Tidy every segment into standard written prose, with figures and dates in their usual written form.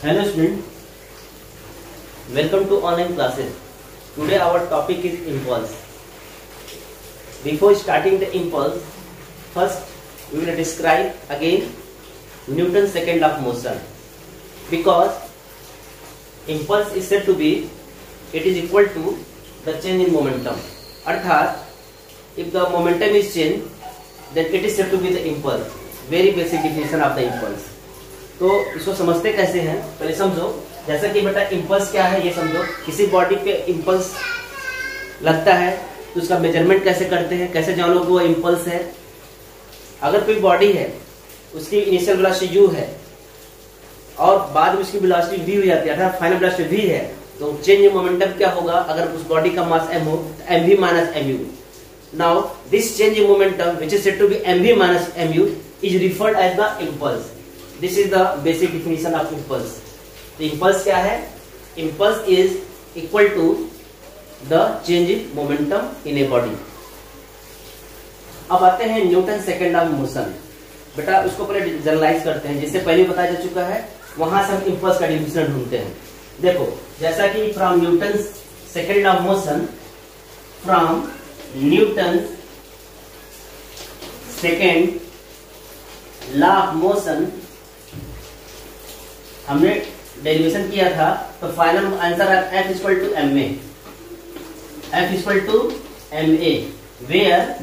Hello student, welcome to online classes. Today our topic is impulse. Before starting the impulse, first we will describe again Newton's second law of motion. Because impulse is said to be, it is equal to the change in momentum. अर्थात if the momentum is changed, then it is said to be the impulse. Very basic definition of the impulse. तो इसको समझते कैसे हैं, पहले समझो। जैसा कि बेटा इम्पल्स क्या है ये समझो। किसी बॉडी पे इम्पल्स लगता है तो उसका मेजरमेंट कैसे करते हैं, कैसे जानो वो इम्पल्स है। अगर कोई बॉडी है उसकी इनिशियल वेलोसिटी u है और बाद में उसकी वेलोसिटी v हो जाती है, अर्थात फाइनल वेलोसिटी v है, तो चेंज इन मोमेंटम क्या होगा। अगर उस बॉडी का मास m हो तो mv minus mu। Now this change in momentum which is said to be mv minus mu is referred as the impulse. This is the basic definition of impulse. तो impulse क्या है? Impulse is equal to the change in momentum in a body. अब आते हैं Newton second law of motion. बेटा उसको पहले generalise करते हैं, जिससे पहले बताया जा चुका है। वहां से हम impulse का डिफिनेशन ढूंढते हैं। देखो जैसा कि from Newton second law of motion, from Newton second law of motion हमने डेरिवेशन किया था, तो फाइनल आंसर है F equal to ma। F equal to ma where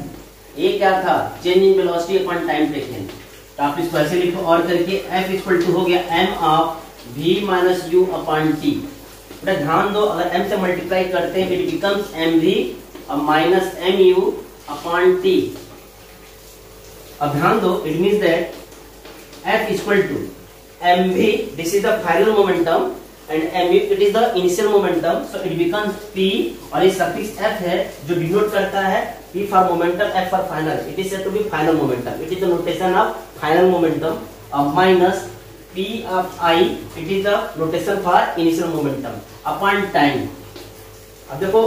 ये क्या था, change in velocity upon time taken. तो आप इसको ऐसे लिखो और करके F इक्वल टू हो गया m of v minus u upon t। ध्यान दो, अगर m से मल्टीप्लाई करते हैं it becomes mv minus mu upon t। अब ध्यान दो, it means that F equal to mv, this is the final momentum, and mu it is the initial momentum, so it becomes p और ये suffix f है जो denote करता है p for momentum, f for final. It is said to be final momentum. It is the notation of final momentum minus p of I. It is the notation for initial momentum upon time. अब देखो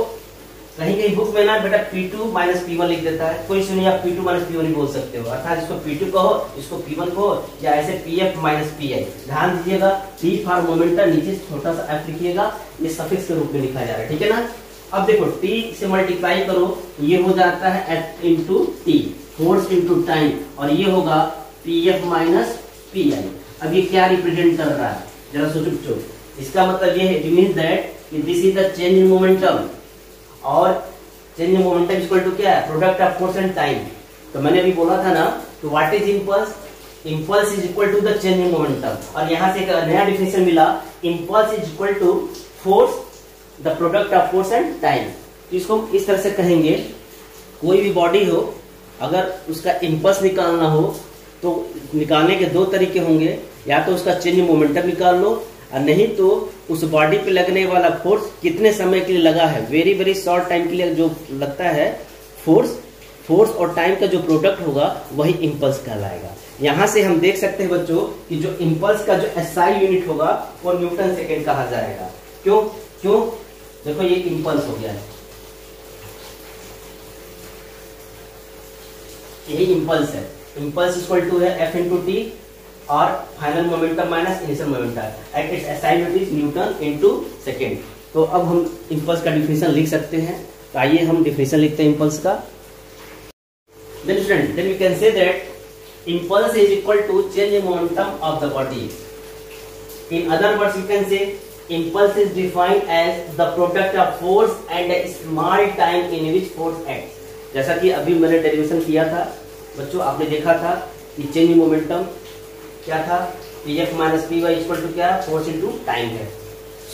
कहीं कहीं book में ना बेटा P2 minus P1 लिख देता है, कोई सुनिए आप P2 माइनस P1 ही बोल सकते हो, अर्थात इसको P2 कहो, इसको P1 कहो, या ऐसे PF माइनस PI। ध्यान दीजिएगा, P फॉर मोमेंटम नीचे छोटा सा f लिखिएगा, ये सफिक्स के रूप में लिखा जा रहा है, ठीक है ना। अब देखो T से मल्टीप्लाई करो, ये हो जाता है F into T, force into time, और ये होगा PF माइनस PI। अब ये क्या रिप्रेजेंट कर रहा है, जरा सोचो बच्चों। इसका मतलब ये है, it means that this is the change in momentum, और change in momentum equal to क्या है, product of force and time. तो मैंने अभी बोला था ना, तो what is impulse, impulse is equal to the change in momentum. और यहाँ से एक नया डिफिनेशन मिला, impulse is equal to force the product of force and time. तो इसको इस तरह से कहेंगे, कोई भी बॉडी हो अगर उसका इम्पल्स निकालना हो तो निकालने के दो तरीके होंगे, या तो उसका चेंज इन मोमेंटम निकाल लो, और नहीं तो उस बॉडी पे लगने वाला फोर्स कितने समय के लिए लगा है, वेरी वेरी शॉर्ट टाइम के लिए जो लगता है फोर्स और टाइम का जो प्रोडक्ट होगा वही इम्पल्स कहलाएगा। यहां से हम देख सकते हैं बच्चों कि जो इम्पल्स का जो SI यूनिट होगा वो न्यूटन सेकेंड कहा जाएगा। क्यों क्यों देखो ये इम्पल्स हो गया है, यही इम्पल्स है। इम्पल्स इक्वल टू है F इंटू टी और final momentum minus initial momentum at its SI unit is Newton into second. तो अब हम इम्पल्स का डिफिनेशन लिख सकते हैं, तो आइए हम डिफिनेशन लिखते हैं इम्पल्स का। Then student, then we can say that impulse is equal to change in momentum of the body. In other words you can say impulse is defined as the product of force and a small time in which force acts. जैसा कि अभी मैंने derivation किया था बच्चों, आपने देखा था कि चेंज इन मोमेंटम क्या था, Pf minus Py equal to क्या, फोर्स इंटू टाइम है।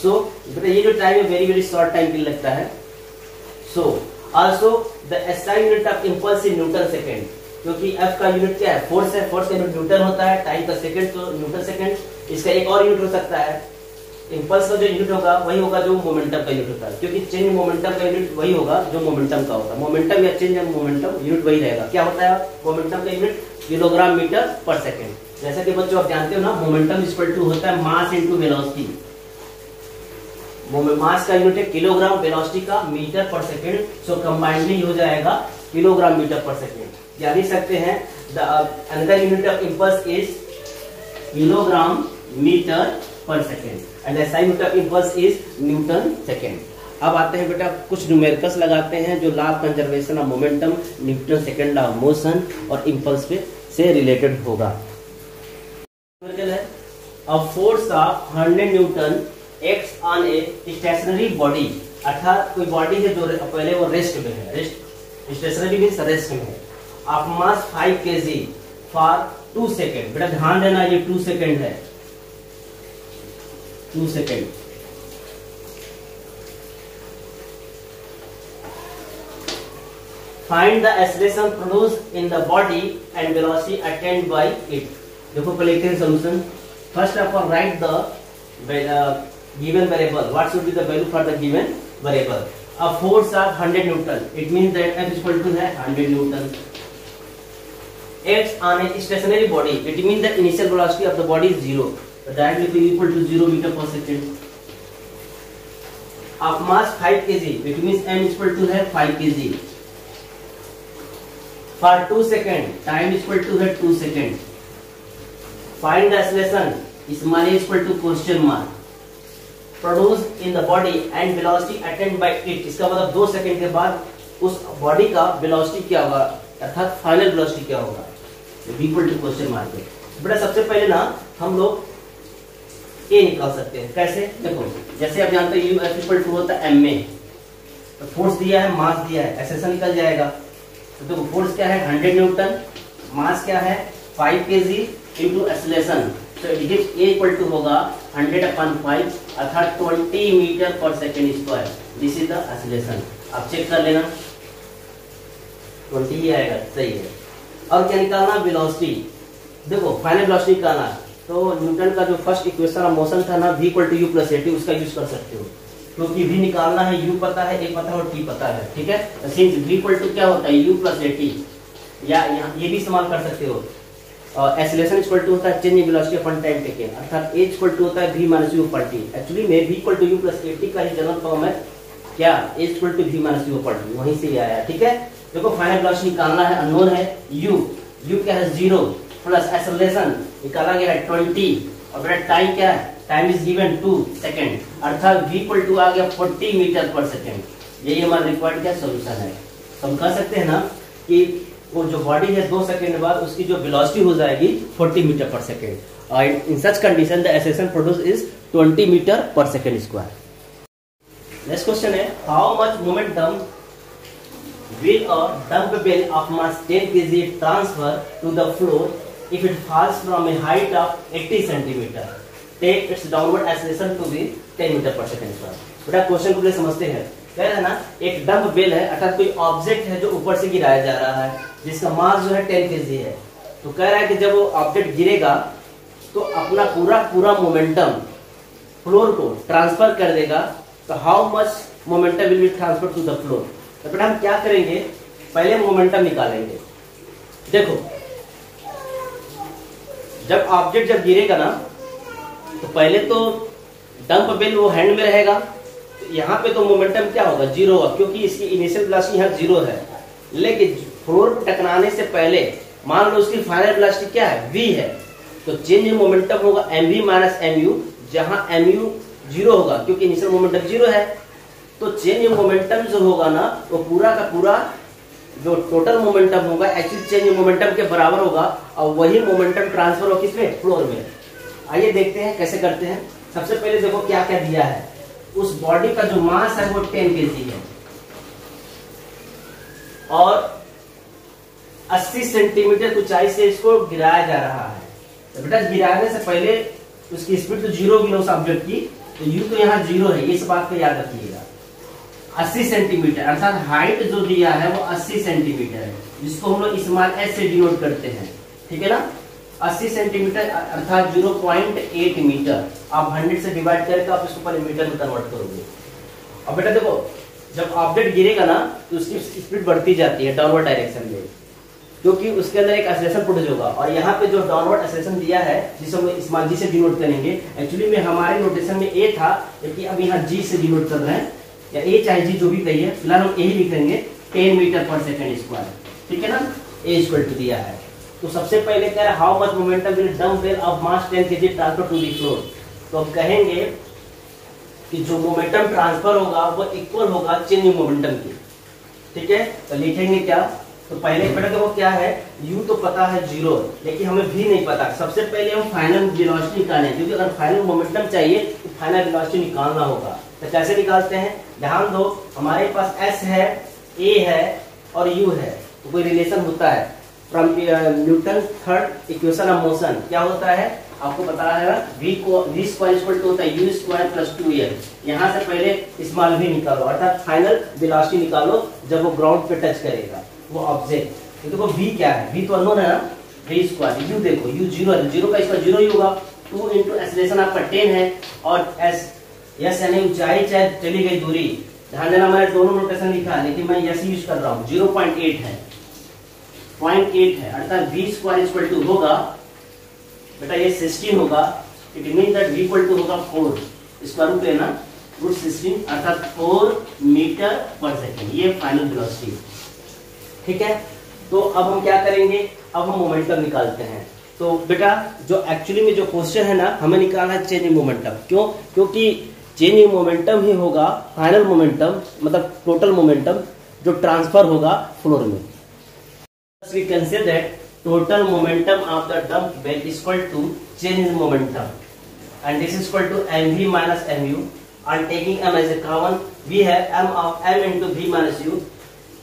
सो बेटा ये जो टाइम है वेरी वेरी शॉर्ट टाइम के लिए लगता है। So also the SI unit of impulse in newton second, क्योंकि F का यूनिट क्या है, फोर्स है, फोर्स का यूनिट न्यूटन होता है, टाइम का सेकेंड तो न्यूटन सेकेंड। इसका एक और यूनिट हो सकता है, इम्पल्स का जो यूनिट होगा वही होगा जो मोमेंटम का यूनिट होता है, क्योंकि चेंज मोमेंटम का यूनिट वही होगा जो मोमेंटम का होता है। मोमेंटम या चेंज मोमेंटम यूनिट वही रहेगा। क्या होता है मोमेंटम का unit, kilogram metre per second. जैसा कि बच्चों आप जानते हो ना, मोमेंटम इक्वल टू होता है मास इंटू वेलोसिटी। मास का यूनिट है किलोग्राम, वेलोसिटी का मीटर पर सेकेंड, सो कंबाइंडली हो जाएगा किलोग्राम मीटर पर सेकेंड। या लिख सकते हैं the another unit of impulse is kilogram metre per second and SI unit of impulse is newton second. अब आते हैं बेटा कुछ न्यूमेरिकल्स लगाते हैं जो law of conservation of momentum, newton second law of motion और इम्पल्स पे से रिलेटेड होगा। है a force of 100 newton act on a stationary body, अर्थात कोई बॉडी है जो पहले वो रेस्ट में है, रेस्ट स्टेशनरी मींस रेस्ट में है, of mass 5 kg for 2 second. बेटा ध्यान देना ये 2 सेकेंड है, 2 second. Find the acceleration produced in the body and velocity attained by it। देखो पहले लिखते हैं solution। First of all write the given variable। What should be the value for the given variable? A force of 100 Newton। It means that F is equal to 100 Newton। Acts on a stationary body। It means that initial velocity of the body is 0। So that will be equal to 0 meter per second। Of mass 5 kg। It means M is equal to 5 kg। For 2 seconds, time is equal to 2 seconds। Find the acceleration, small a is equal to question mark, produced in the body and velocity attained by it। इसका मतलब 2 second के बाद उस body का velocity क्या होगा, अर्थात final velocity क्या होगा, इक्वल टू क्वेश्चन मार्क है। बेटा सबसे पहले ना हम लोग ए निकाल सकते हैं। कैसे? देखो जैसे आप जानते हैं U इक्वल टू होता है ma, तो फोर्स दिया है, मास दिया है, एक्सेलरेशन निकल जाएगा। तो देखो फोर्स क्या है 100 न्यूटन, मास क्या है 5 kg इनटू एक्सेलरेशन, तो it gives a equal to होगा 100/5 अर्थात 20 metre per second square. This is the acceleration. आप चेक कर लेना 20 ही आएगा, सही है। और क्या निकालना, वेलोसिटी। देखो फाइनल वेलोसिटी निकालना, तो न्यूटन का जो फर्स्ट इक्वेशन ऑफ मोशन था ना v equal to u plus at, उसका यूज कर सकते हो क्योंकि v निकालना है, u पता है, a पता है और t पता है, ठीक है। तो सिंस v इक्वल टू क्या होता है u प्लस at, या यहाँ ये भी इस्तेमाल कर सकते हो। एक्सेलरेशन इक्वल टू होता है change in velocity upon time taken, अर्थात a इक्वल टू होता है v माइनस u पर t। एक्चुअली में v equal to u plus at का ही जनरल फॉर्म है क्या, a equal to v minus u पर t, वहीं से ये आया, ठीक है। देखो फाइनल वेलोसिटी निकालना है, अननोन है u क्या है 0 प्लस एक्सेलरेशन निकाला गया है 20 और बेटा टाइम क्या है, टाइम इज गिवन 2 सेकेंड, अर्थात v इक्वल टू आ गया 40 मीटर पर सेकेंड। यही हमारा रिक्वायर्ड क्या सोल्यूशन है। तो हम कह सकते हैं ना कि वो जो बॉडी है 2 सेकेंड बाद उसकी जो वेलोसिटी हो जाएगी 40 मीटर पर सेकेंड, और in such condition the acceleration produce is 20 metre per second square. Next question है how much momentum will a dumbbell of mass 10 kg transfer to the floor if it falls from a height of 80 cm? Take its downward acceleration to be 10 meter per second square। बेटा question को समझते हैं। कह रहा है ना एक dumbbell है, अर्थात कोई ऑब्जेक्ट है जो ऊपर से गिराया जा रहा है जिसका मास जो है 10 kg है। तो कह रहा है कि जब वो ऑब्जेक्ट गिरेगा तो अपना पूरा मोमेंटम फ्लोर को ट्रांसफर कर देगा। तो how much momentum will be transfer to the floor? तो बेटा हम क्या करेंगे, पहले मोमेंटम निकालेंगे। देखो जब ऑब्जेक्ट जब गिरेगा ना तो पहले तो डंबल वो हैंड में रहेगा, तो यहाँ पे तो मोमेंटम क्या होगा, 0 होगा क्योंकि इसकी इनिशियल वेलोसिटी यहाँ 0 है। लेकिन फ्लोर पर टकराने से पहले मान लो उसकी फाइनल वेलोसिटी क्या है v है, तो चेंज इन मोमेंटम होगा mv माइनस mu, जहां mu 0 होगा क्योंकि इनिशियल मोमेंटम 0 है। तो चेंज इन मोमेंटम जो होगा ना वो पूरा का पूरा जो टोटल मोमेंटम होगा एक्चुअली चेंज इन मोमेंटम के बराबर होगा, और वही मोमेंटम ट्रांसफर हो किसमें, फ्लोर में। आइए देखते हैं कैसे करते हैं। सबसे पहले देखो क्या क्या दिया है, उस बॉडी का जो मास है वो 10 kg है और 80 सेंटीमीटर ऊंचाई से इसको गिराया जा रहा है। तो बेटा गिराने से पहले उसकी स्पीड तो 0 होगी उस ऑब्जेक्ट की, तो u तो यहाँ 0 है, इस बात को याद रखिएगा। 80 सेंटीमीटर अर्थात हाइट जो दिया है वो 80 सेंटीमीटर है, जिसको हम लोग स्मॉल s से डिनोट करते हैं, ठीक है ना। 80 सेंटीमीटर अर्थात 0.8 मीटर। आप 100 से डिवाइड करके आप इसको पर मीटर में कन्वर्ट करोगे। अब बेटा देखो जब ऑब्जेक्ट गिरेगा ना तो उसकी स्पीड बढ़ती जाती है डाउनवर्ड डायरेक्शन में, क्योंकि उसके अंदर एक एक्सेलरेशन प्रोड्यूस होगा। और यहाँ पे जो डाउनवर्ड एक्सेलरेशन दिया है जिसे हम स्मॉल g से डिनोट करेंगे, एक्चुअली में हमारे नोटेशन में a था, लेकिन अब यहाँ g से डिनोट कर रहे हैं, या a चाहे g जो भी कहिए, फिलहाल हम यही लिखेंगे 10 मीटर पर सेकेंड स्क्वायर, ठीक है ना। a इक्वल टू दिया है। तो सबसे पहले क्या है, how much momentum will dumbbell of mass 10 kg transfer to the floor. तो हम कहेंगे कि जो मोमेंटम ट्रांसफर होगा वो इक्वल होगा चेंज इन मोमेंटम की। ठीक है, तो लिखेंगे क्या, तो पहले बेटा देखो क्या है, u तो पता है 0, लेकिन हमें v नहीं पता। सबसे पहले हम फाइनल वेलोसिटी निकालें, क्योंकि अगर फाइनल मोमेंटम चाहिए तो फाइनल वेलोसिटी निकालना होगा। तो कैसे निकालते हैं, ध्यान दो, हमारे पास s है, a है और u है, तो कोई रिलेशन होता है from Newton third equation of motion. क्या होता है आपको पता है, v स्क्वायर इक्वल टू होता है u स्क्वायर प्लस 2l। यहाँ से पहले स्मॉल v निकालो, अर्थात फाइनल वेलोसिटी निकालो जब वो ग्राउंड पे टच करेगा वो ऑब्जेक्ट। तो देखो v क्या है, v तो अननोन है ना, v स्क्वायर, u देखो u 0 है, 0 का इसका 0 ही होगा। 2 इंटू एक्सेलरेशन आपका 10 है, और s यानी ऊंचाई चाहे चली गई दूरी। ध्यान देना मैंने दोनों नोटेशन लिखा है, लेकिन मैं यस यूज कर रहा हूँ। 0.8 है, 0.8 है, अर्थात v स्क्वायर इक्वल टू होगा बेटा ये 16 होगा। It mean that v equal to होगा 4, स्क्वायर रूट लेना, रूट 16 अर्थात 4 मीटर पर सेकेंड, ये फाइनल वेलोसिटी। ठीक है, तो अब हम क्या करेंगे, अब हम मोमेंटम निकालते हैं। तो बेटा जो एक्चुअली में जो क्वेश्चन है ना, हमें निकालना है चेंज इन मोमेंटम। क्यों, क्योंकि चेंज इन मोमेंटम ही होगा फाइनल मोमेंटम, मतलब टोटल मोमेंटम जो ट्रांसफर होगा फ्लोर में। We can say that total momentum of the dump bell is equal to change in momentum, and this is equal to mv minus mu. And taking m as a common, we have m of m into v minus u.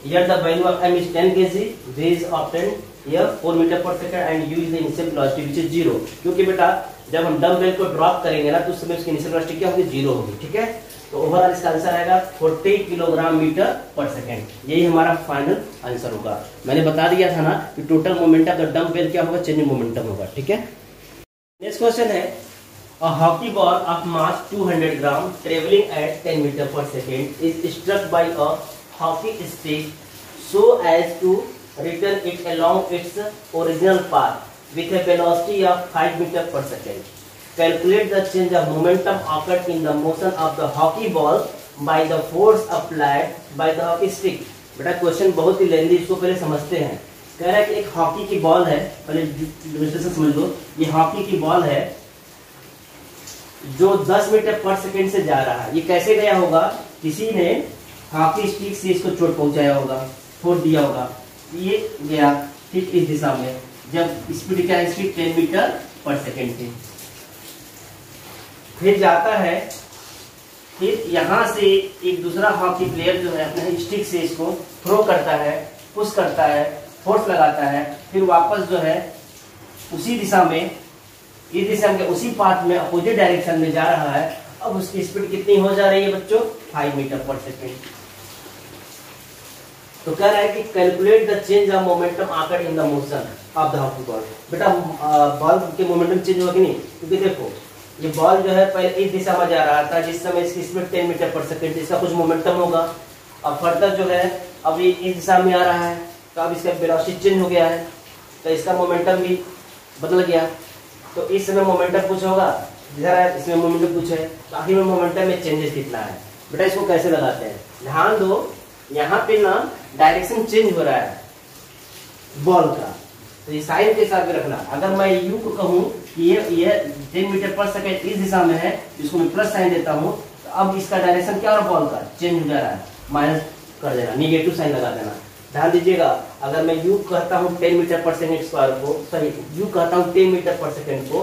Here the value of m is 10 kg, v is obtained here 4 meter per second, and u is the initial velocity which is 0. क्योंकि बेटा जब हम dump bell को drop करेंगे ना, तो उस समय उसकी इनिशियल वेलोसिटी क्या होगी, 0 होगी। ठीक है, तो ओवरऑल इसका आंसर आएगा 40 किलोग्राम मीटर पर सेकेंड। यही हमारा फाइनल आंसर होगा। मैंने बता दिया था ना कि total momentum of the dumbbell क्या होगा, चेंज इन मोमेंटम होगा। ठीक है, नेक्स्ट क्वेश्चन है, a hockey ball of mass 200 gram travelling at 10 metre per second is struck by a hockey stick so as to return it along its original path with a velocity of 5 meter per second. Calculate the change of momentum occurred in the motion of the hockey ball by the force applied by the hockey stick. बेटा question बहुत ही लेंदी, इसको पहले समझते हैं। कह रहा है कि एक हॉकी की बॉल है, पहले से समझ लो, ये हॉकी की बॉल है जो 10 मीटर पर सेकेंड से जा रहा है। ये कैसे गया होगा, किसी ने हॉकी स्टिक से इसको चोट पहुंचाया होगा, फोड़ दिया होगा, ये गया ठीक इस दिशा में, जब स्पीड क्या है इसकी 10 मीटर पर सेकेंड थी। फिर जाता है, फिर यहाँ से एक दूसरा हॉकी प्लेयर जो है अपने स्टिक से इसको थ्रो करता है, पुश करता है, फोर्स लगाता है, फिर वापस जो है उसी दिशा में, इस दिशा में उसी पाथ में अपोजिट डायरेक्शन में जा रहा है। अब उसकी स्पीड कितनी हो जा रही है बच्चों, 5 मीटर पर सेकेंड। तो कह रहा है कि calculate the change of momentum occur in the motion of the hockey ball. बेटा बॉल के मोमेंटम चेंज होगा कि नहीं, क्योंकि देखो ये बॉल जो है पहले इस दिशा में जा रहा था, जिस समय इसकी स्पीड 10 मीटर पर सेकेंड, इसका कुछ मोमेंटम होगा। अब फर्दर जो है अब ये इस दिशा में आ रहा है, तो अब इसका वेलोसिटी चेंज हो गया है, तो इसका मोमेंटम भी बदल गया। तो इस समय मोमेंटम कुछ होगा, इसमें मोमेंटम कुछ है, तो आखिर में मोमेंटम में चेंजेस कितना है। बेटा इसको कैसे लगाते हैं, ध्यान दो, यहाँ पे ना डायरेक्शन चेंज हो रहा है बॉल का, तो ये साइन के साथ रखना। अगर मैं यू को कहूँ कि ये 10 मीटर पर सेकेंड इस दिशा में है, इसको मैं प्लस साइन देता हूँ, तो अब इसका डायरेक्शन क्या हो रहा है, बॉल का चेंज हो जा रहा है, माइनस कर देना, निगेटिव साइन लगा देना। ध्यान दीजिएगा, अगर मैं यू कहता हूँ 10 मीटर पर सेकेंड स्क्वायर को, सॉरी यू कहता हूँ 10 मीटर पर सेकेंड को,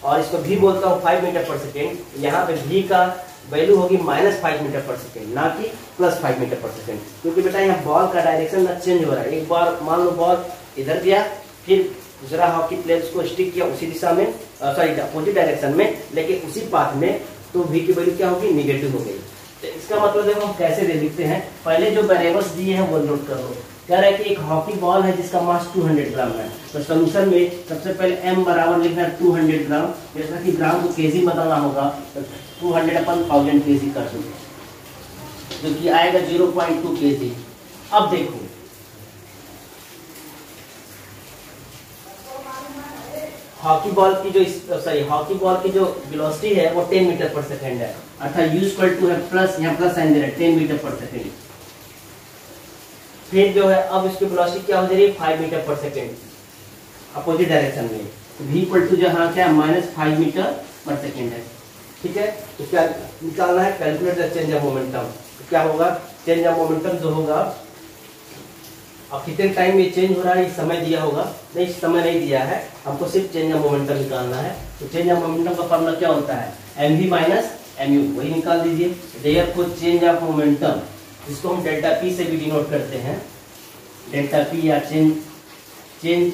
और इसको भी बोलता हूँ 5 मीटर पर सेकेंड, यहाँ पे भी का वैल्यू होगी -5 मीटर पर सेकेंड, ना कि +5 मीटर पर सेकेंड, क्योंकि बेटा यहाँ बॉल का डायरेक्शन ना चेंज हो रहा है। एक बार मान लो बॉल इधर गया, फिर दूसरा हॉकी प्लेयर उसको स्टिक किया उसी दिशा में, सॉरी अपोजिट डायरेक्शन में, लेकिन उसी पाथ में, तो v की वैल्यू क्या होगी, निगेटिव हो गई। तो इसका मतलब देखो हम कैसे दे लिखते हैं, पहले जो वेरिएबल्स दिए हैं वो नोट कर लो। कह रहा है कि एक हॉकी बॉल है जिसका मास 200 ग्राम है, तो सोल्यूशन में सबसे पहले m बराबर लिखना है 200 ग्राम, जैसा कि ग्राम को केजी बताना होगा, तो 200/1000 केजी कर दो, जो कि आएगा 0.2 केजी। अब देखो हॉकी बॉल की जो वेलोसिटी है वो 10 मीटर पर सेकेंड है, अर्थात u = है प्लस, यहाँ प्लस साइन दे रहे हैं 10 मीटर पर सेकेंड। फिर जो है अब इसकी वेलोसिटी क्या हो जा रही है, 5 metre per second opposite direction में, v = जहाँ क्या -5 मीटर पर सेकेंड है। ठीक है। तो क्या निकालना है, calculate the change of momentum. तो क्या होगा, चेंज ऑफ मोमेंटम जो होगा, अब कितने टाइम में चेंज हो रहा है, समय दिया होगा, नहीं समय नहीं दिया है, हमको सिर्फ चेंज ऑफ मोमेंटम निकालना है। तो चेंज ऑफ मोमेंटम का फॉर्मूला क्या होता है, mv माइनस mu, वही निकाल दीजिए। देयरफॉर चेंज ऑफ मोमेंटम, इसको हम डेल्टा p से भी डिनोट करते हैं, डेल्टा p या change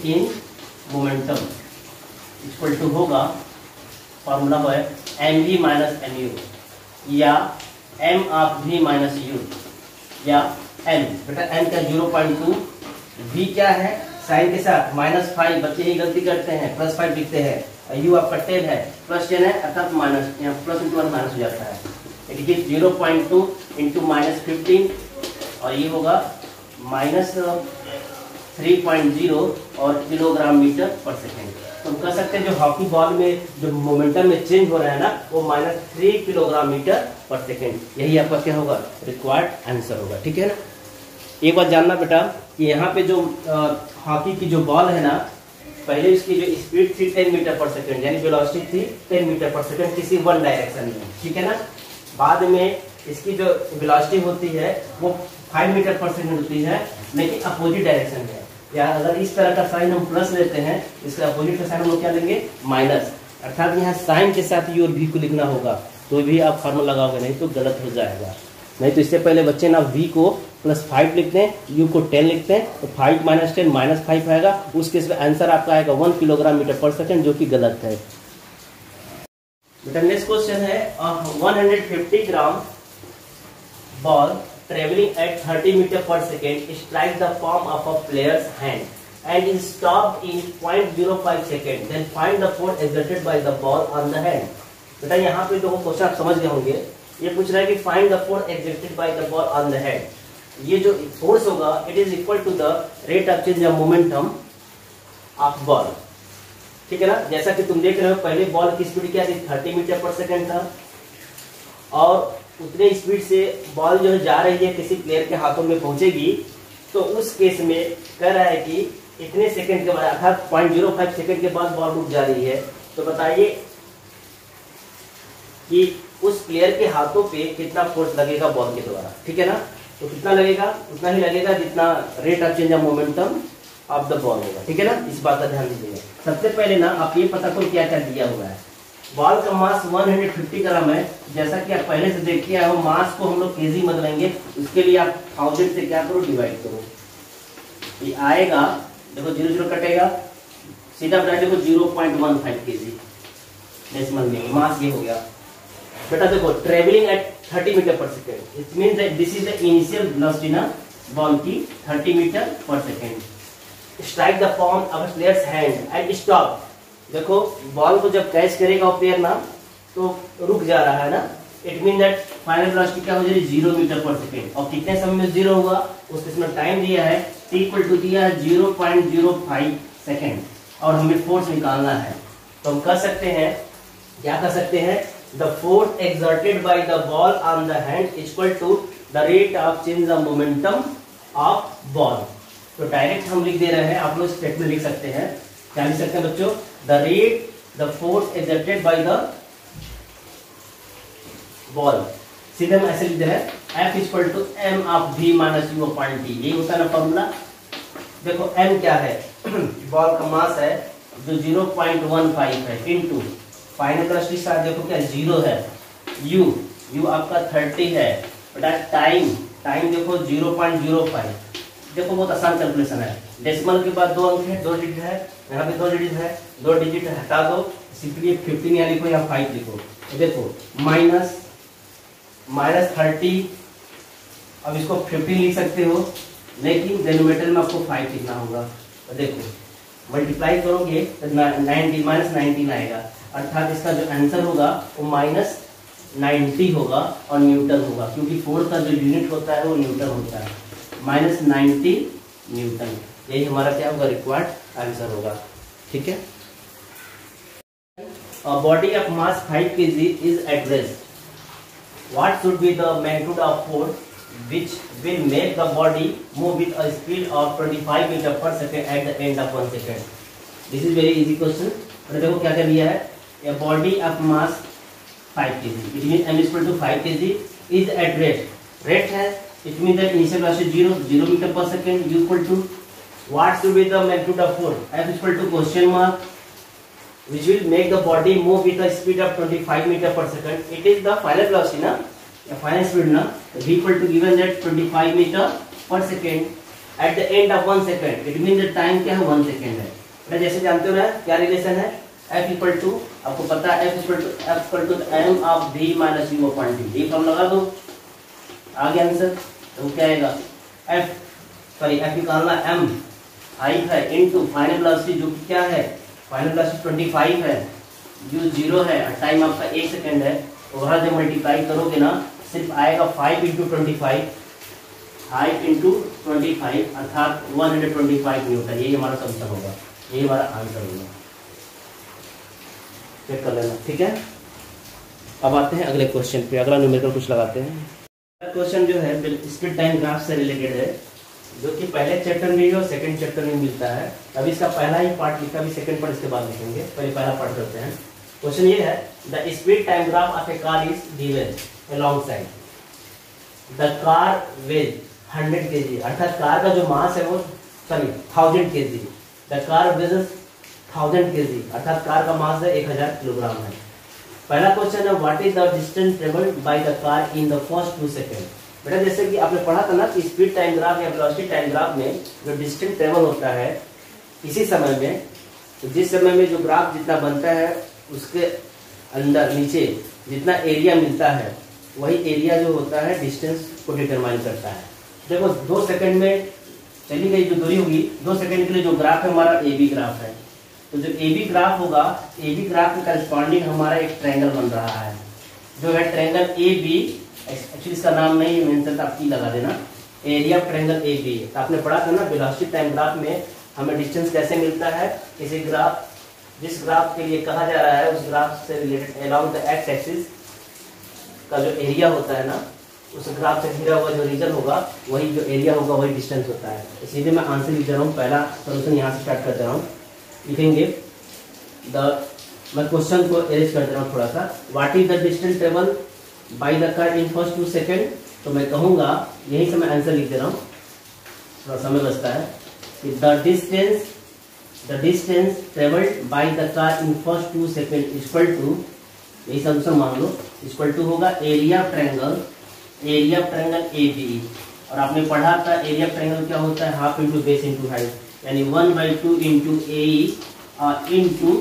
in momentum equal to होगा, फॉर्मूला है mv माइनस mu या m of v minus u या n। बेटा n का 0.2, v क्या है, साइन के साथ -5, बच्चे ही गलती करते हैं, +5 लिखते हैं, u आपका 10 है, +10 है अर्थात माइनस, यहाँ प्लस इंटू वन माइनस हो जाता है, देखिए 0.2 इंटू -15 और ये होगा -3.0 और किलोग्राम मीटर पर सेकेंड। तो हम कह सकते हैं जो हॉकी बॉल में जो मोमेंटम में चेंज हो रहा है ना, वो -3 किलोग्राम मीटर पर सेकेंड, यही आपका क्या होगा, रिक्वायर्ड आंसर होगा। ठीक है ना। एक बात जानना बेटा कि यहाँ पे जो हॉकी की जो बॉल है ना, पहले इसकी जो स्पीड थी 10 मीटर पर सेकेंड, यानी वेलोसिटी थी 10 मीटर पर सेकेंड किसी वन डायरेक्शन में, ठीक है ना। बाद में इसकी जो वेलोसिटी होती है वो 5 मीटर पर सेकेंड होती है, लेकिन अपोजिट डायरेक्शन है। या अगर इस तरह का साइन हम प्लस लेते हैं, इसका अपोजिट का साइन हम लोग क्या लेंगे, माइनस, अर्थात यहाँ साइन के साथ यू और भी को लिखना होगा, तो भी आप फार्मूला लगाओगे, नहीं तो गलत हो जाएगा। नहीं तो इससे पहले बच्चे ना v को +5 लिखते हैं, u को 10 लिखते हैं, तो 5 - 10 -5 आएगा, उस केस में आंसर आपका आएगा 1 किलोग्राम मीटर पर सेकेंड, जो कि गलत है। बेटा नेक्स्ट क्वेश्चन है, 150 ग्राम ball travelling at 30 metre per second strike the palm of a player's hand and is stopped in 0.05 second, then find the force exerted by the ball on the hand। बेटा यहाँ पे जो question आप समझ गए होंगे, ये पूछ रहा है कि find the force exerted by the ball on the head. ये जो फोर्स होगा it is equal to the rate of change of momentum of ball, ठीक है ना। जैसा कि तुम देख रहे हो, पहले बॉल की स्पीड क्या थी, 30 मीटर पर सेकेंड था, और उतने स्पीड से बॉल जो जा रही है किसी प्लेयर के हाथों में पहुंचेगी, तो उस केस में कह रहा है कि इतने सेकंड के बाद, अर्थात 0.05 सेकंड के बाद बॉल रुक जा रही है। तो बताइए कि उस प्लेयर के हाथों पे कितना फोर्स लगेगा बॉल के द्वारा, ठीक है ना। तो कितना लगेगा, उतना ही लगेगा जितना rate of change of momentum of the ball होगा, ठीक है ना। इस बात का ध्यान दीजिएगा। सबसे पहले ना आप ये पता करो क्या क्या दिया हुआ है। बॉल का मास 150 ग्राम है, जैसा कि आप पहले से देखिए हो, मास को हम लोग केजी में बदलेंगे, उसके लिए आप 1000 से क्या करो, डिवाइड करो, ये आएगा, देखो 0 कटेगा, सीधा बता देखो 0.15 केजी डेसिमल में, मास ये हो गया। बेटा देखो travelling at 30 metre per second, it means that this is the initial velocity ना बॉल की 30 metre per second. Strike the palm of a players hand and stop. देखो बॉल को जब कैच करेगा वो प्लेयर ना, तो रुक जा रहा है ना, it mean that final velocity क्या हो जाएगी, 0 मीटर पर सेकेंड। और कितने समय में 0 हुआ, उसके इसमें टाइम दिया है, t इक्वल टू दिया है 0.05 सेकेंड, और हमें फोर्स निकालना है। तो हम कह सकते हैं, क्या कह सकते हैं, the force exerted by the ball on the hand equal to the rate of change of momentum of ball। तो डायरेक्ट हम लिख दे रहे हैं, आप लोग स्टेटमेंट लिख सकते हैं, क्या लिख सकते हैं बच्चों, the force exerted by the ball, सीधे हम ऐसे लिख दे रहे हैं, F equal to m of v minus u upon t, यही होता है ना फॉर्मूला। देखो m क्या है, बॉल का मास है जो 0.15 है, इनटू फाइनल वेलोसिटी साथ देखो क्या 0 है, u आपका 30 है, बटा टाइम देखो 0.05। देखो बहुत आसान कैलकुलेशन है, डेसिमल के बाद 2 अंक है, 2 डिजिट है, यहाँ पे 2 डिजिट है, 2 डिजिट हटा दो, सिंपली 15 यहाँ लिखो या 5 लिखो। तो देखो माइनस 30, अब इसको 15 लिख सकते हो, लेकिन डिनोमिनेटर में आपको 5 लिखना होगा। तो देखो मल्टीप्लाई करोगे तो 19 आएगा, अर्थात इसका जो आंसर होगा वो -90 होगा और न्यूटन होगा, क्योंकि फोर्स का जो यूनिट होता है वो न्यूटन होता है, -90 न्यूटन। यही हमारा क्या होगा, रिक्वायर्ड आंसर होगा, ठीक है। Body of mass 5 kg is at rest, what should be the magnitude of force which will make the body move with a speed of 25 meter per second at the end of 1 second। This is very easy question। और देखो क्या क्या दिया है, a body of mass 5 kg. It means m is equal to 5 kg is at rest. Rest है, it means that initial velocity 0 meter per second equal to what should be the magnitude of force? F is equal to question mark, which will make the body move with a speed of 25 meter per second. It is the final velocity ना, या final speed ना, equal to given that 25 meter per second at the end of 1 second. It means the time क्या है 1 second है. ना जैसे जानते हो ना क्या रिलेशन है? F इक्वल टू, आपको पता है F equal to m of v minus u upon d. ये फॉर्म लगा दो, आ गया आंसर. तो क्या आएगा? F निकालना m हाइट है इनटू फाइनल वेलोसिटी जो कि क्या है? फाइनल वेलोसिटी 25 है, u 0 है और टाइम आपका 1 सेकंड है. तो वहाँ जब मल्टीप्लाई करोगे ना सिर्फ आएगा 5 इंटू 25, हाइट इंटू 25 अर्थात 125 न्यूटन. यही हमारा सॉल्यूशन होगा, यही हमारा आंसर होगा. चेक कर लेना, ठीक है. अब आते हैं अगले क्वेश्चन पे. अगला न्यूमेरिकल कुछ लगाते हैं. क्वेश्चन जो है स्पीड टाइम ग्राफ से रिलेटेड है, जो कि पहले चैप्टर में और सेकंड चैप्टर में मिलता है. अभी इसका पहला ही पार्ट लिखा, अभी सेकंड पार्ट इसके बाद लिखेंगे. पहले पहला पार्ट करते हैं. क्वेश्चन ये है, the speed time graph of a car is given alongside. The car weighs 100 kg, अर्थात कार का जो मास है वो 1000 kg. The car weighs 1000 kg, अर्थात कार का मास है 1000 किलोग्राम है. पहला क्वेश्चन है, what is the distance travelled by the car in the first 2 second. बेटा जैसे कि आपने पढ़ा था ना कि स्पीड टाइम ग्राफ या वेलोसिटी टाइम ग्राफ में जो डिस्टेंस ट्रेवल होता है इसी समय में, तो जिस समय में जो ग्राफ जितना बनता है उसके अंदर नीचे जितना एरिया मिलता है वही एरिया जो होता है डिस्टेंस को डिटरमाइन करता है. देखो 2 सेकंड में चली गई जो दूरी होगी, 2 सेकंड के लिए जो ग्राफ है हमारा ए बी ग्राफ है. तो जो ए बी ग्राफ होगा, ए बी ग्राफ के करस्पॉन्डिंग हमारा एक ट्रायंगल बन रहा है जो है ट्रायंगल ए बी. एक्चुअली इसका नाम नहीं है, मेंशन आप की लगा देना. Area of triangle A B. तो आपने पढ़ा था ना वेलोसिटी टाइम ग्राफ में हमें डिस्टेंस कैसे मिलता है. किसी ग्राफ जिस ग्राफ के लिए कहा जा रहा है उस ग्राफ से related along the x axis का जो एरिया होता है ना, उस ग्राफ से घिरा हुआ जो रीजन होगा वही जो एरिया होगा वही डिस्टेंस होता है. इसीलिए मैं आंसर लिख दे रहा हूँ. पहला सोल्यूशन यहाँ से स्टार्ट कर दे रहा हूँ. लिखेंगे मैं क्वेश्चन को अरेंज कर दे रहा हूँ थोड़ा सा. What is the distance travel by the car in first 2 second. तो मैं कहूँगा यहीं से मैं आंसर लिख दे रहा हूँ, थोड़ा समय बचता है. The distance travelled by the car in first 2 second equal to, यही सॉल्यूशन मान लो, इक्वल टू होगा area of triangle A B. और आपने पढ़ा था एरिया ऑफ ट्रायंगल क्या होता है, half into base into height, यानी 1/2 इंटू ए इंटू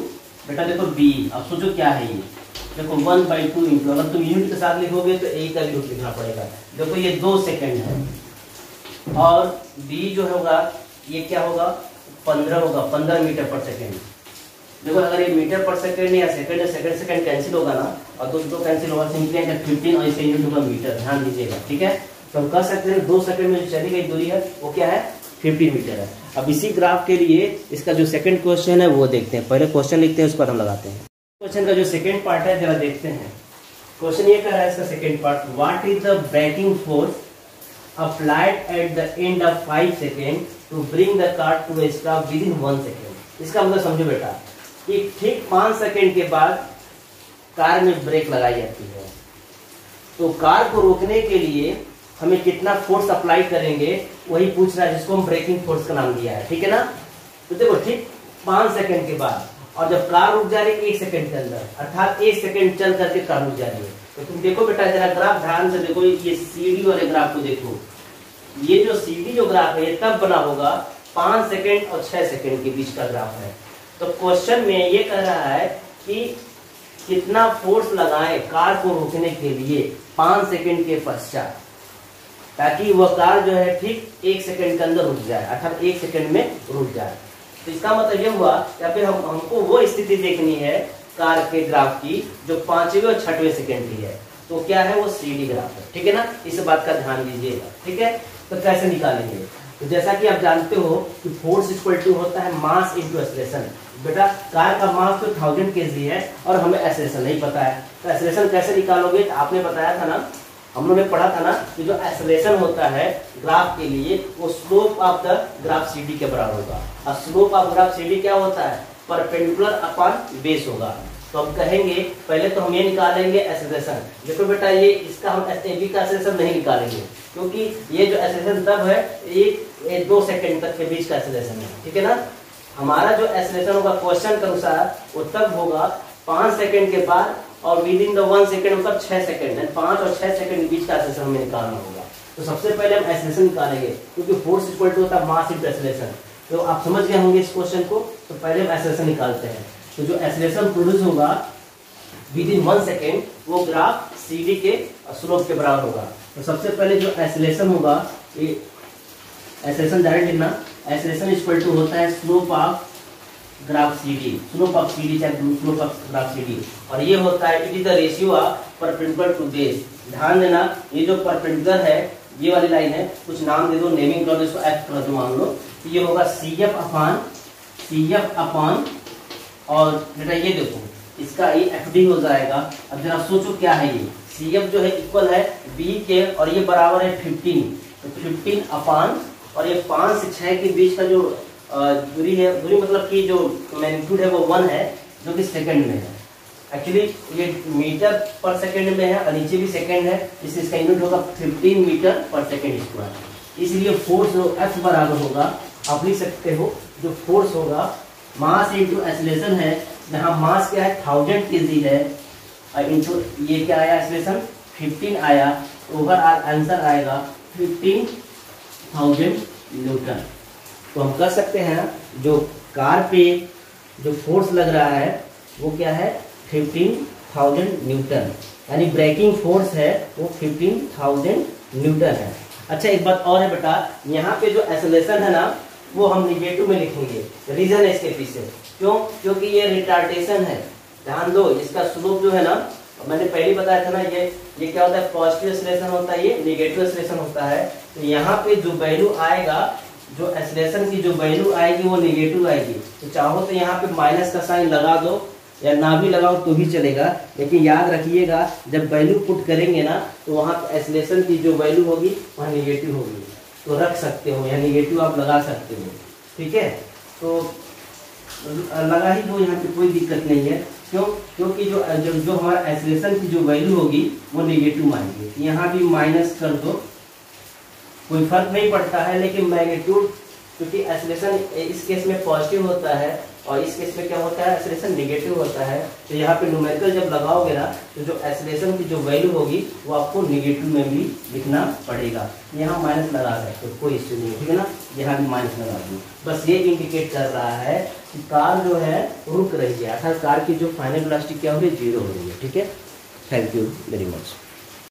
बेटा देखो बी. अब सोचो क्या है ये, देखो 1/2 इंटू, अगर तुम यूनिट के साथ लिखोगे तो ए का भी रूट लिखना पड़ेगा. देखो ये 2 सेकंड है और बी जो होगा ये क्या होगा 15 होगा, 15 मीटर पर सेकंड. देखो अगर ये मीटर पर सेकंड या सेकंड कैंसिल होगा ना, और दो कैंसिल होगा, सिंपली 15 और इसे यूनिट होगा मीटर. ध्यान दीजिएगा, ठीक है. तो हम कह सकते हैं 2 सेकंड में जो चली गई दूरी है वो क्या है 50 मीटर है. अब इसी ग्राफ के लिए इसका जो सेकंड क्वेश्चन है वो देखते हैं. पहले क्वेश्चन लिखते हैं, उसके बाद हम लगाते हैं. क्वेश्चन का जो सेकंड पार्ट है जरा देखते हैं. क्वेश्चन ये कह रहा है इसका second part, what is the braking force applied at the end of 5 second to bring the car to a stop within 1 second. इसका मतलब समझो बेटा कि ठीक 5 सेकंड के बाद कार में ब्रेक लगाई जाती है. तो कार को रोकने के लिए हमें कितना फोर्स अप्लाई करेंगे वही पूछ रहा है, जिसको हम ब्रेकिंग फोर्स का नाम दिया है. ठीक है ना. तो देखो ठीक 5 सेकंड के बाद, और जब कार रुक जा रही है 1 सेकंड के अंदर, अर्थात 1 सेकंड चल करके कार रुक जा रही है. तो तुम देखो बेटा जरा ग्राफ ध्यान से देखो, ये सीडी वाले ग्राफ को देखो. ये जो सीडी जो ग्राफ है ये तब बना होगा 5 सेकंड और 6 सेकंड के बीच का ग्राफ है. तो क्वेश्चन में ये कह रहा है कि कितना फोर्स लगाएं कार को रोकने के लिए 5 सेकंड के पश्चात, ताकि वह कार जो है ठीक 1 सेकंड के अंदर रुक जाए, अर्थात 1 सेकंड में रुक जाए. तो इसका मतलब ये हुआ या फिर हमको वो स्थिति देखनी है कार के ग्राफ की जो 5वें और 6वें सेकंड की है. तो क्या है वो सीडी ग्राफ है. ठीक है ना. इस बात का ध्यान दीजिएगा. ठीक है. तो कैसे निकालेंगे, तो जैसा कि आप जानते हो कि फोर्स इक्वल टू होता है मास इंटू एक्सेलरेशन. बेटा कार का मास तो 1000 kg है और हमें एक्सेलरेशन नहीं पता है. तो एक्सेलरेशन कैसे निकालोगे, तो आपने बताया था ना, हम लोगों ने पढ़ा था ना कि जो एक्सेलरेशन होता है ग्राफ के लिए वो slope of the graph CD के बराबर होगा. और स्लोप ऑफ ग्राफ सीडी क्या होता है, परपेंडिकुलर अपॉन बेस होगा. तो हम कहेंगे पहले तो हम ये निकालेंगे एक्सेलरेशन। देखो बेटा ये इसका हम एबी का एक्सेलरेशन नहीं निकालेंगे, क्योंकि ये जो एक्सेलरेशन तब है 1-2 सेकंड तक के बीच का एक्सेलरेशन है, ठीक है ना। हमारा जो एक्सेलरेशन होगा क्वेश्चन के अनुसार वो तब होगा 5 सेकंड के बाद और विद इन द 1 सेकंड, मतलब 6 सेकंड, 5 और 6 सेकंड के बीच का एक्सेलरेशन हमें निकालना होगा। तो सबसे पहले हम एक्सेलरेशन निकालेंगे, क्योंकि फोर्स इक्वल टू होता है मास इनटू एक्सेलरेशन। तो आप समझ गए होंगे इस क्वेश्चन को। तो पहले हम एक्सेलरेशन निकालते हैं। तो जो एक्सेलरेशन प्रोड्यूस होगा विद इन 1 सेकेंड वो ग्राफ CD के स्लोप के बराबर होगा। तो सबसे पहले जो एक्सेलरेशन होगा, ये एक्सेलरेशन डायरेक्ट लिखना, एक्सेलरेशन इक्वल टू होता है slope of graph CD, slope of CD चाहे स्लोप ऑफ ग्राफ CD, और ये होता है it is the ratio of perpendicular to base. ध्यान देना ये जो परपेंडिकुलर है ये वाली लाइन है, कुछ नाम दे दो, नेमिंग कर दो इसको, F कर दो मान लो। तो ये होगा CF अपॉन और बेटा ये देखो इसका ये FD हो जाएगा। अब जरा सोचो क्या है ये CF जो है इक्वल है B के और ये बराबर है 15, तो 15 अपॉन और ये 5 से 6 के बीच का जो दूरी है, दूरी मतलब कि जो मैग्नीट्यूड है वो 1 है, जो कि सेकंड में है। एक्चुअली ये मीटर पर सेकंड में है और नीचे भी सेकंड है, इसलिए इसका यूनिट होगा 15 मीटर पर सेकंड स्क्वायर। इसलिए फोर्स जो F बराबर होगा, आप लिख सकते हो जो फोर्स होगा मास इंटू एक्सेलरेशन है, जहाँ मास क्या है 1000 kg है, और इंटू ये क्या आया एक्सेलरेशन 15 आया, ओवरऑल आंसर आएगा 15,000 न्यूटन। तो हम कर सकते हैं जो कार पे जो फोर्स लग रहा है वो क्या है 15,000 न्यूटन, यानी ब्रेकिंग फोर्स है वो 15,000 न्यूटन है। अच्छा एक बात और है बेटा, यहाँ पे जो एक्सेलरेशन है ना वो हम निगेटिव में लिखेंगे, रीजन है इसके पीछे, क्यों? क्योंकि ये रिटार्डेशन है। ध्यान दो इसका स्लोप जो है ना, मैंने पहले बताया था ना, ये क्या होता है पॉजिटिव एक्सेलरेशन होता है, ये नेगेटिव एक्सेलरेशन होता है। तो यहाँ पे जो वैल्यू आएगा, जो एक्सेलरेशन की जो वैल्यू आएगी वो नेगेटिव आएगी। तो चाहो तो यहाँ पे माइनस का साइन लगा दो या ना भी लगाओ तो भी चलेगा, लेकिन याद रखिएगा जब वैल्यू पुट करेंगे ना तो वहाँ एक्सेलरेशन की जो वैल्यू होगी वहाँ नेगेटिव होगी, तो रख सकते हो या नेगेटिव आप लगा सकते हो, ठीक है। तो लगा ही दो, यहाँ पे कोई दिक्कत नहीं है। क्यों? क्योंकि जो हमारा एक्सेलरेशन की जो वैल्यू होगी वो नेगेटिव आएगी। यहाँ भी माइनस कर दो, कोई फर्क नहीं पड़ता है, लेकिन मैग्नीट्यूड क्योंकि एक्सेलरेशन इस केस में पॉजिटिव होता है और इस केस में क्या होता है एक्सेलरेशन नेगेटिव होता है। तो यहाँ पे न्यूमेरिकल जब लगाओगे ना तो जो एक्सेलरेशन की जो वैल्यू होगी वो आपको नेगेटिव में भी लिखना पड़ेगा। यहाँ माइनस लगा सकते हो, कोई इश्यू नहीं है, ठीक है ना। यहाँ भी माइनस लगा दूँ, बस ये इंडिकेट कर रहा है कि कार जो है रुक रही है, अर्थात कार की जो फाइनल वेलोसिटी क्या हो रही है 0 हो रही है, ठीक है। Thank you very much.